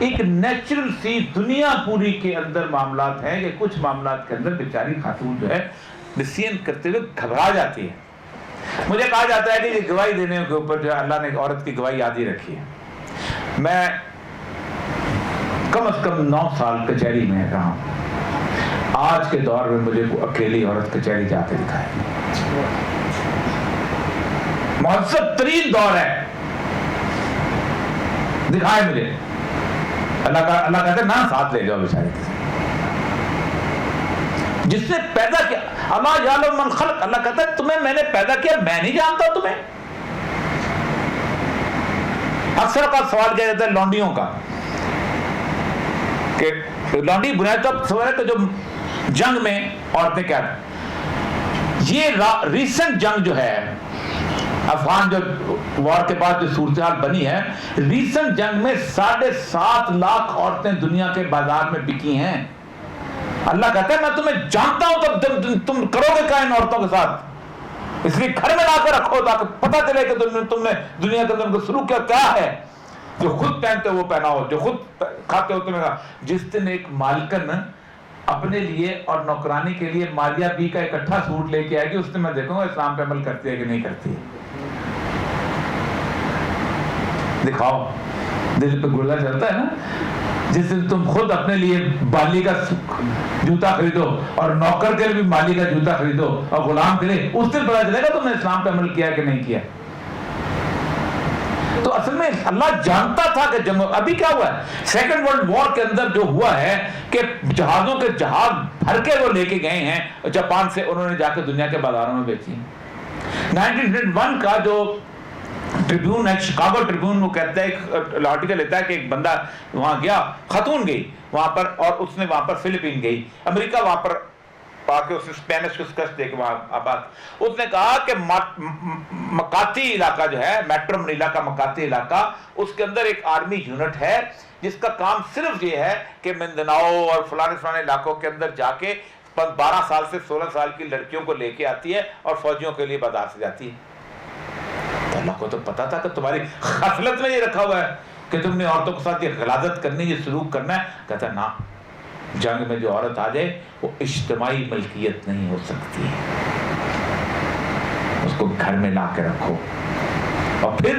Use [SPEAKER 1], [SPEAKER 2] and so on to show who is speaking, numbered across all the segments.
[SPEAKER 1] ایک نیچرل سی دنیا پوری کے اندر معاملات ہیں کہ کچھ معاملات کے اندر بیچاری خاتون جو ہے ڈسیزن کرتے ہوئے گھبرا جاتی ہے. مجھے کہا جاتا ہے کہ یہ گواہی دینے کے اوپر جو اللہ نے ایک عورت کی گواہی یاد ہی رکھی ہے. میں کم از کم 9 سال کچہری میں رہا ہوں. آج کے دور میں مجھے اکیلی عورت کچہری جا کے دکھائے. مہذب ترین دور ہے, دکھائے مجھے. اللہ کہتے ہیں نا ساتھ لے جاؤ بیچارے کے, جس نے پیدا کیا. اللہ یعلم من خلق, اللہ کہتا ہے تمہیں میں نے پیدا کیا, میں نہیں جانتا تمہیں. اکثر کا سوال کیا جاتا ہے لونڈیوں کا کہ لونڈی بنیاد تو سوال ہے کہ جو جنگ میں عورتیں کیا ہیں. یہ ریسنٹ جنگ جو ہے افغان جو وار کے بعد جو صورتحال بنی ہے, ریسنٹ جنگ میں 7.5 لاکھ عورتیں دنیا کے بازار میں بکی ہیں. اللہ کہتا ہے میں تمہیں جانتا ہوں, تب تم کرو گے کیا ان عورتوں کے ساتھ, اس لیے گھر میں لا کے رکھو تاکہ پتہ چلے کہ تم نے دنیا کے اندر سلوک کیا ہے. جو خود پہنتے ہو وہ پہناؤ, جو خود کھاتے ہو تمہیں. جس دن ایک مالکن اپنے لیے اور نوکرانی کے لیے مالیہ بی کا اکٹھا سوٹ لے کے آئے گی, اس دن میں دیکھوں گا اسلام پہ عمل کرتی ہے کہ نہیں کرتی ہے. دکھاؤ, دل پہ گردہ چلتا ہے نا. جس دن تم خود اپنے لیے بالی کا جوتا خریدو اور نوکر کے لیے بھی بالی کا جوتا خریدو اور غلام کے لیے, اس دن پتا چلے گا تم نے اسلام پہ عمل کیا کہ نہیں کیا. تو اصل میں اللہ جانتا تھا کہ ابھی کیا ہوا ہے, سیکنڈ ورلڈ وار کے اندر جو ہوا ہے کہ جہازوں کے جہاز بھر کے وہ لے کے گئے ہیں جاپان سے, انہوں نے جا کے دنیا کے بازاروں میں بیچی. 1901 کا جو ٹریبیون ہے, شکاگو ٹریبیون, وہ کہتا ہے ایک آرٹیکل لیتا ہے کہ ایک بندہ وہاں گیا, خاتون گئی وہاں پر, اور اس نے وہاں پر فلپین گئی, امریکہ وہاں پر پا کے اس نے اسپینش کو سکش دے کے وہاں آباد. اس نے کہا کہ مکاتی علاقہ جو ہے, میٹرو منیلا کا مکاتی علاقہ, اس کے اندر ایک آرمی یونٹ ہے جس کا کام صرف یہ ہے کہ مندناؤ اور فلانے علاقوں کے اندر جا کے 12 سال سے 16 سال کی لڑکیوں کو لے کے آتی ہے اور فوجیوں کے لیے بازار سے جاتی ہے. اللہ کو تو پتا تھا کہ تمہاری غفلت میں یہ رکھا ہوا ہے کہ تم نے عورتوں کے ساتھ یہ غلاظت کرنی, یہ سلوک کرنا ہے. کہتا ہے نا, جنگ میں جو عورت آ جائے وہ اجتماعی ملکیت نہیں ہو سکتی, اس کو گھر میں لا کے رکھو. اور پھر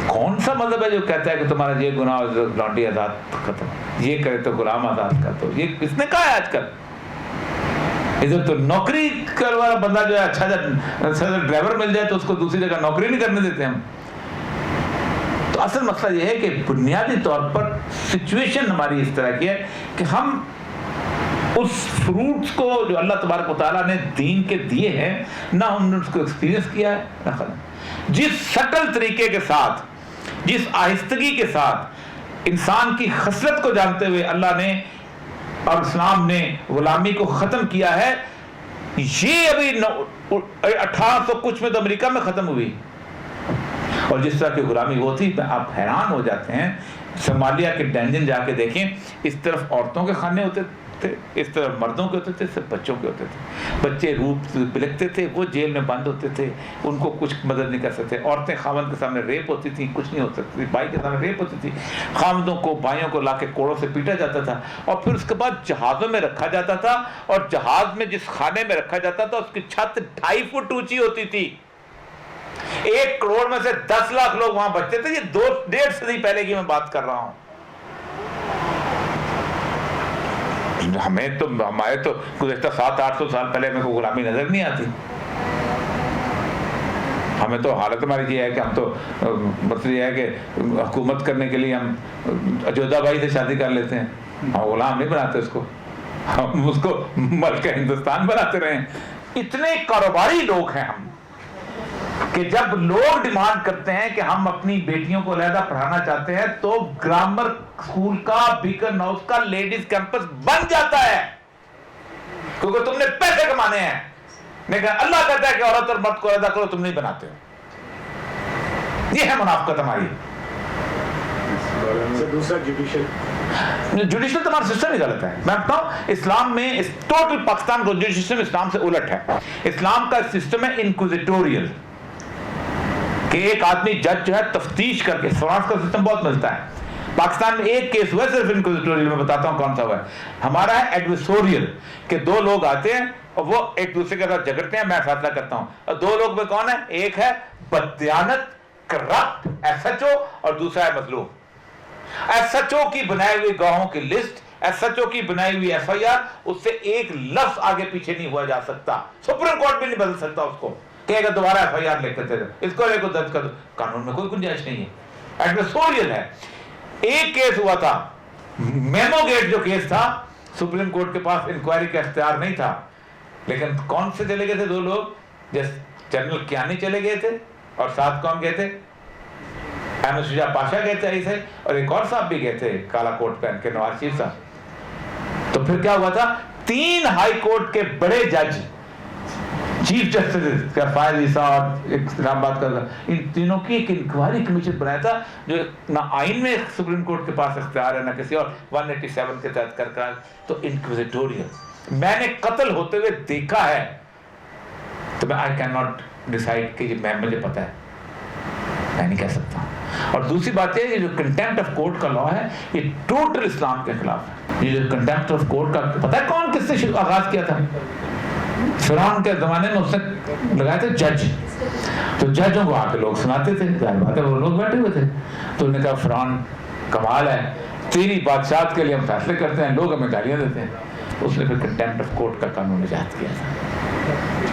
[SPEAKER 1] کون سا مذہب ہے جو کہتا ہے کہ تمہارا یہ گناہ لونڈی آزاد ختم, یہ کرے تو غلام آزاد کر دو. یہ کس نے کہا ہے آج کل؟ ادھر تو نوکری کرنے والا بندہ جو ہے اچھا ڈرائیور مل جائے تو اس کو دوسری جگہ نوکری نہیں کرنے دیتے ہم. تو اصل مسئلہ یہ ہے کہ بنیادی طور پر سچویشن ہماری اس طرح کی ہے کہ ہم اس فروٹس کو جو اللہ تبارک و تعالیٰ نے دین کے دیے ہیں, نہ ہم نے اس کو ایکسپیرینس کیا ہے نہ خلق. جس سٹل طریقے کے ساتھ, جس آہستگی کے ساتھ انسان کی خصلت کو جانتے ہوئے اللہ نے اور اسلام نے غلامی کو ختم کیا ہے, یہ ابھی 1800 کچھ میں تو امریکہ میں ختم ہوئی. اور جس طرح کی غلامی وہ تھی, آپ حیران ہو جاتے ہیں. صومالیہ کے ڈینجن جا کے دیکھیں, اس طرف عورتوں کے خانے ہوتے تھے, اس طرف مردوں کے ہوتے تھے, صرف بچوں کے ہوتے تھے. بچے روپ بلکتے تھے, وہ جیل میں بند ہوتے تھے, ان کو کچھ مدد نہیں کر سکتے. عورتیں خاوند کے سامنے ریپ ہوتی تھیں, کچھ نہیں ہو سکتی. بھائی کے سامنے ریپ ہوتی تھی, خاوندوں کو بھائیوں کو لا کے کوڑوں سے پیٹا جاتا تھا. اور پھر اس کے بعد جہازوں میں رکھا جاتا تھا, اور جہاز میں جس خانے میں رکھا جاتا تھا اس کی چھت 2.5 فٹ اونچی ہوتی تھی. 1 کروڑ میں سے 10 لاکھ لوگ وہاں بچتے تھے. یہ 2.5 صدی پہلے کی میں بات کر رہا ہوں. ہمارے تو گزشتہ 700-800 سال پہلے ہمیں کوئی غلامی نظر نہیں آتی. ہمیں تو حالت ہماری یہ ہے کہ ہم تو مطلب یہ ہے کہ حکومت کرنے کے لیے ہم اجودھا بائی سے شادی کر لیتے ہیں. ہم غلام نہیں بناتے اس کو, ہم اس کو ملک ہندوستان بناتے رہے. اتنے کاروباری لوگ ہیں ہم کہ جب لوگ ڈیمانڈ کرتے ہیں کہ ہم اپنی بیٹیوں کو علیحدہ پڑھانا چاہتے ہیں تو گرامر اسکول کا, بیکن ہاؤس کا لیڈیز کیمپس بن جاتا ہے, کیونکہ تم نے پیسے کمانے ہیں. لیکن اللہ کہتا ہے کہ عورت اور مرد کو علیحدہ کرو, تم نہیں بناتے ہو. یہ ہے منافقت ہماری.
[SPEAKER 2] دوسرا
[SPEAKER 1] جوڈیشل تمہارا سسٹم ہی غلط ہے. میں بتاؤں, اسلام میں ٹوٹل پاکستان کا جوڈیشل سسٹم اسلام سے الٹ ہے. اسلام کا سسٹم ہے انکوزیٹوریل, کہ ایک آدمی جج جو ہے تفتیش کر کے, فرانس کا سسٹم بہت ملتا ہے, پاکستان میں ایک کیس ہوا ہے صرف انکوزیٹوریل، میں بتاتا ہوں کون سا ہوا ہے. ہمارا ہے ایڈویسوریل، کہ دو لوگ آتے ہیں اور وہ ایک دوسرے کے ساتھ جھگڑتے ہیں، میں فیصلہ کرتا ہوں. اور دو لوگ میں کون ہے؟ ایک ہے بددیانت کرپٹ ایس ایچ او اور دوسرا ہے مظلوم. ایس ایچ او کی بنائی ہوئی گواہوں کی لسٹ، ایس ایچ او کی بنائی ہوئی ایف آئی آر، اس سے ایک لفظ آگے پیچھے نہیں ہوا جا سکتا. سپریم کورٹ بھی نہیں بدل سکتا اس کو، کہے گا دوبارہ ایف آئی آر لے کر دے دو، اس کو لے کو درج کر دو. قانون میں کوئی گنجائش نہیں ہے. ایڈویسوریل ہے. ایک کیس ہوا تھا میمو گیٹ، جو کیس تھا سپریم کورٹ کے پاس انکوائری کا اختیار نہیں تھا، لیکن کون سے چلے گئے تھے؟ دو لوگ، جنرل کیانی چلے گئے تھے اور ساتھ کون گئے تھے؟ احمد شجاع پاشا گئے تھے ایسے، اور ایک اور صاحب بھی گئے تھے کالا کوٹ پہن کے، نواز شریف صاحب. تو پھر کیا ہوا تھا؟ 3 ہائی کورٹ کے بڑے جج، چیف جسٹس فائز عیسیٰ اور اسلام آباد کا، ان تینوں کی ایک انکوائری کمیشن بنایا تھا، جو نہ آئین میں سپریم کورٹ کے پاس اختیار ہے نہ کسی اور، 187 کے تحت کر. تو انکوزیٹوریل. میں نے قتل ہوتے ہوئے دیکھا ہے، تو میں آئی کین ناٹ ڈیسائیڈ کہ یہ مجھے پتا ہے، میں نہیں کہہ سکتا. اور دوسری بات یہ جو کنٹیمپٹ آف کورٹ کا لا ہے، یہ ٹوٹل اسلام کے خلاف ہے. یہ جو کنٹیمپٹ آف کورٹ کا، پتہ ہے کون کس سے آغاز کیا تھا؟ فرعون کے زمانے میں اس نے لگائے تھے جج، تو ججوں کو آ کے لوگ سناتے تھے، ظاہر بات ہے وہ لوگ بیٹھے ہوئے تھے. تو انہوں نے کہا فرعون کمال ہے، تیری بادشاہت کے لیے ہم فیصلے کرتے ہیں، لوگ ہمیں گالیاں دیتے ہیں. اس نے پھر کنٹیمپٹ آف کورٹ کا قانون ایجاد کیا تھا.